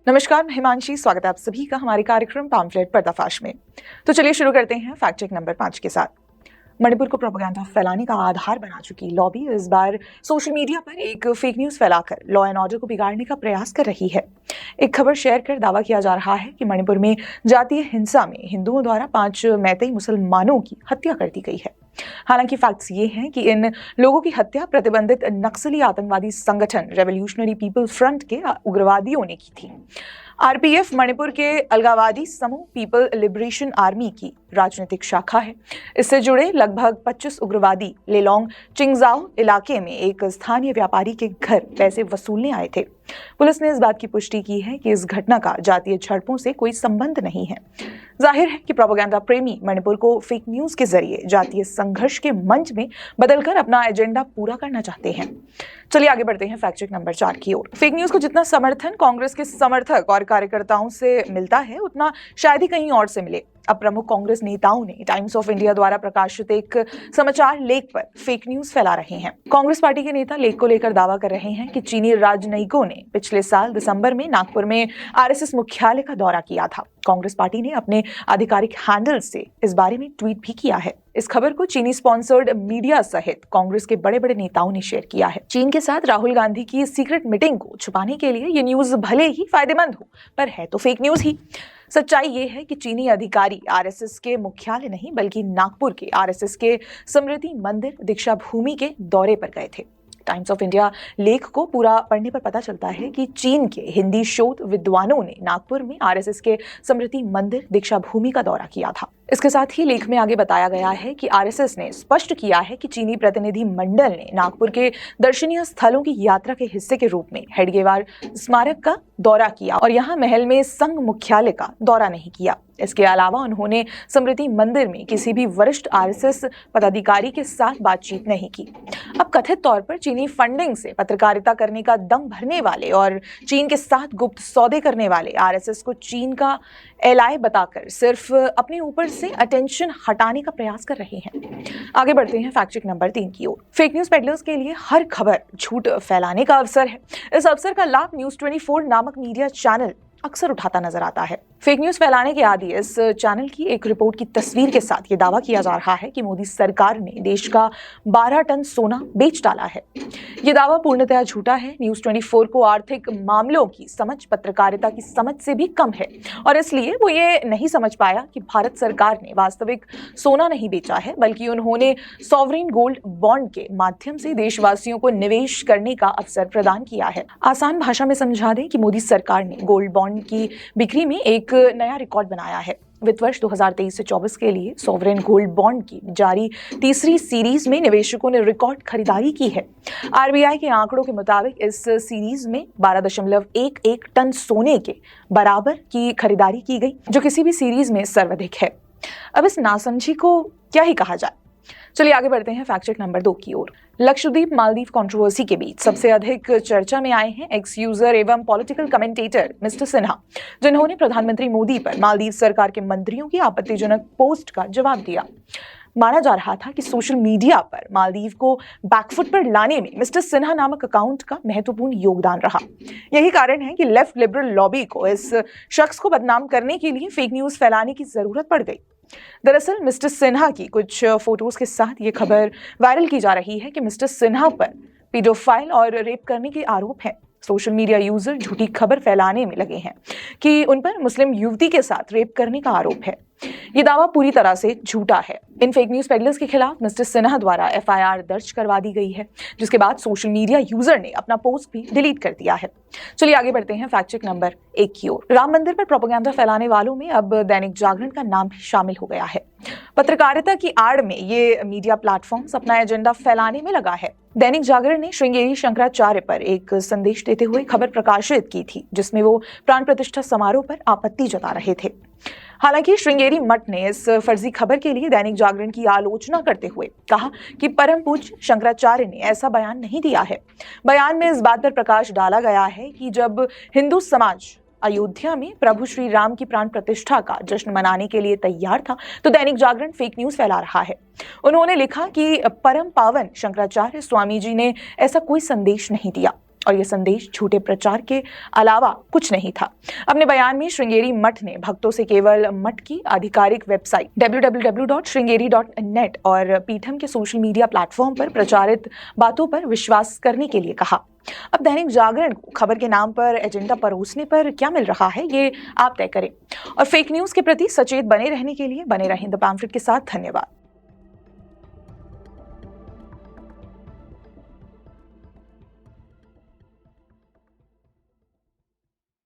नमस्कार, मैं हिमांशी। स्वागत है आप सभी का हमारे कार्यक्रम पैम्फलेट पर्दाफाश में। तो चलिए शुरू करते हैं फैक्ट चेक नंबर 5 के साथ। मणिपुर को प्रोपेगेंडा फैलाने का आधार बना चुकी लॉबी इस बार सोशल मीडिया पर एक फेक न्यूज फैलाकर लॉ एंड ऑर्डर को बिगाड़ने का प्रयास कर रही है। एक खबर शेयर कर दावा किया जा रहा है कि मणिपुर में जातीय हिंसा में हिंदुओं द्वारा 5 मैतेई मुसलमानों की हत्या कर दी गई है। हालांकि फैक्ट्स ये हैं कि इन लोगों की हत्या प्रतिबंधित नक्सली आतंकवादी संगठन रेवोल्यूशनरी पीपल फ्रंट के उग्रवादियों ने की थी। आरपीएफ मणिपुर के अलगाववादी समूह पीपल लिबरेशन आर्मी की राजनीतिक शाखा है। इससे जुड़े लगभग 25 उग्रवादी लेलोंग चिंगजाओ इलाके में एक स्थानीय व्यापारी के घर पैसे वसूलने आए थे। पुलिस ने इस बात की पुष्टि की है कि इस घटना का जातीय झड़पों से कोई संबंध नहीं है। जाहिर है कि प्रोपेगेंडा प्रेमी मणिपुर को फेक न्यूज के जरिए जातीय संघर्ष के मंच में बदलकर अपना एजेंडा पूरा करना चाहते हैं। चलिए आगे बढ़ते हैं फैक्ट चेक नंबर 4 की ओर। फेक न्यूज को जितना समर्थन कांग्रेस के समर्थक और कार्यकर्ताओं से मिलता है, उतना शायद ही कहीं और से मिले। अब प्रमुख कांग्रेस नेताओं ने टाइम्स ऑफ इंडिया द्वारा प्रकाशित एक समाचार लेख पर फेक न्यूज फैला रहे हैं। कांग्रेस पार्टी के नेता लेख को लेकर दावा कर रहे हैं कि चीनी राजनयिकों ने पिछले साल दिसंबर में नागपुर में आरएसएस मुख्यालय का दौरा किया था। कांग्रेस पार्टी ने अपने आधिकारिक हैंडल से इस बारे में ट्वीट भी किया है। इस खबर को चीनी स्पॉन्सर्ड मीडिया सहित कांग्रेस के बड़े बड़े नेताओं ने शेयर किया है। चीन के साथ राहुल गांधी की सीक्रेट मीटिंग को छुपाने के लिए ये न्यूज भले ही फायदेमंद हो, पर है तो फेक न्यूज ही। सच्चाई ये है कि चीनी अधिकारी आरएसएस के मुख्यालय नहीं बल्कि नागपुर के आरएसएस के स्मृति मंदिर दीक्षा भूमि के दौरे पर गए थे। टाइम्स ऑफ इंडिया लेख को पूरा पढ़ने पर पता चलता है कि चीन के हिंदी शोध विद्वानों ने नागपुर में आरएसएस के स्मृति मंदिर दीक्षा भूमि का दौरा किया था। इसके साथ ही लेख में आगे बताया गया है कि आरएसएस ने स्पष्ट किया है कि चीनी प्रतिनिधि मंडल ने नागपुर के दर्शनीय स्थलों की यात्रा के हिस्से के रूप में हेडगेवार स्मारक का दौरा किया और यहाँ महल में संघ मुख्यालय का दौरा नहीं किया। इसके अलावा उन्होंने स्मृति मंदिर में किसी भी वरिष्ठ आरएसएस पदाधिकारी के साथ बातचीत नहीं की। अब कथित तौर पर चीनी फंडिंग से पत्रकारिता करने का दम भरने वाले और चीन के साथ गुप्त सौदे करने वाले आरएसएस को चीन का एलाय बताकर सिर्फ अपने ऊपर से अटेंशन हटाने का प्रयास कर रहे हैं। आगे बढ़ते हैं फैक्ट चेक नंबर 3 की ओर। फेक न्यूज पेडलर्स के लिए हर खबर झूठ फैलाने का अवसर है। इस अवसर का लाभ न्यूज 24 नामक मीडिया चैनल अक्सर उठाता नजर आता है। फेक न्यूज फैलाने के आदि इस चैनल की एक रिपोर्ट की तस्वीर के साथ ये दावा किया जा रहा है कि मोदी सरकार ने देश का 12 टन सोना बेच डाला है। ये दावा पूर्णतः झूठा है। न्यूज 24 को आर्थिक मामलों की समझ पत्रकारिता की समझ से भी कम है और इसलिए वो ये नहीं समझ पाया कि भारत सरकार ने वास्तविक सोना नहीं बेचा है, बल्कि उन्होंने सॉवरेन गोल्ड बॉन्ड के माध्यम से देशवासियों को निवेश करने का अवसर प्रदान किया है। आसान भाषा में समझा दें कि मोदी सरकार ने गोल्ड बॉन्ड की बिक्री में एक नया रिकॉर्ड बनाया है। वित्त वर्ष 2023 से 24 के लिए सॉवरेन गोल्ड बॉन्ड की जारी तीसरी सीरीज में निवेशकों ने रिकॉर्ड खरीदारी की है। आरबीआई के आंकड़ों के मुताबिक इस सीरीज में 12.11 टन सोने के बराबर की खरीदारी की गई, जो किसी भी सीरीज में सर्वाधिक है। अब इस नासमझी को क्या ही कहा जाए। चलिए आगे बढ़ते हैं फैक्ट चेक नंबर 2 की ओर। लक्षद्वीप मालदीव कंट्रोवर्सी के बीच सबसे अधिक चर्चा में आए हैं एक्स यूजर एवं पॉलिटिकल कमेंटेटर मिस्टर सिन्हा, जिन्होंने प्रधानमंत्री मोदी पर मालदीव सरकार के मंत्रियों की आपत्तिजनक पोस्ट का जवाब दिया। माना जा रहा था कि सोशल मीडिया पर मालदीव को बैकफुट पर लाने में मिस्टर सिन्हा नामक अकाउंट का महत्वपूर्ण योगदान रहा। यही कारण है कि लेफ्ट लिबरल लॉबी को इस शख्स को बदनाम करने के लिए फेक न्यूज फैलाने की जरूरत पड़ गई। दरअसल मिस्टर सिन्हा की कुछ फोटोज के साथ ये खबर वायरल की जा रही है कि मिस्टर सिन्हा पर पीडोफाइल और रेप करने के आरोप हैं। सोशल मीडिया यूजर झूठी खबर फैलाने में लगे हैं कि उन पर मुस्लिम युवती के साथ रेप करने का आरोप है। ये दावा पूरी तरह से झूठा है। इन फेक न्यूज पेडलर्स के खिलाफ मिस्टर सिन्हा द्वारा एफआईआर दर्ज करवा दी गई है, जिसके बाद सोशल मीडिया यूजर ने अपना पोस्ट भी डिलीट कर दिया है। चलिए आगे बढ़ते हैं फैक्ट चेक नंबर 1 की ओर। राम मंदिर पर प्रोपेगेंडा फैलाने वालों में अब दैनिक जागरण का नाम भी शामिल हो गया है। पत्रकारिता की आड़ में ये मीडिया प्लेटफॉर्म्स अपना एजेंडा फैलाने में लगा है। दैनिक जागरण ने श्रृंगेरी शंकराचार्य पर एक संदेश देते हुए खबर प्रकाशित की थी, जिसमें वो प्राण प्रतिष्ठा समारोह पर आपत्ति जता रहे थे। हालांकि श्रृंगेरी मठ ने इस फर्जी खबर के लिए दैनिक जागरण की आलोचना करते हुए कहा कि परम पूज्य शंकराचार्य ने ऐसा बयान नहीं दिया है। बयान में इस बात पर प्रकाश डाला गया है कि जब हिंदू समाज अयोध्या में प्रभु श्री राम की प्राण प्रतिष्ठा का जश्न मनाने के लिए तैयार था, तो दैनिक जागरण फेक न्यूज फैला रहा है। उन्होंने लिखा कि परम पावन शंकराचार्य स्वामी जी ने ऐसा कोई संदेश नहीं दिया। और ये संदेश झूठे प्रचार के अलावा कुछ नहीं था। अपने बयान में श्रृंगेरी मठ ने भक्तों से केवल मठ की आधिकारिक वेबसाइट www.sringeri.net और पीठम के सोशल मीडिया प्लेटफॉर्म पर प्रचारित बातों पर विश्वास करने के लिए कहा। अब दैनिक जागरण को खबर के नाम पर एजेंडा परोसने पर क्या मिल रहा है, ये आप तय करें। और फेक न्यूज के प्रति सचेत बने रहने के लिए बने रहें द पैम्फलेट के साथ। धन्यवाद।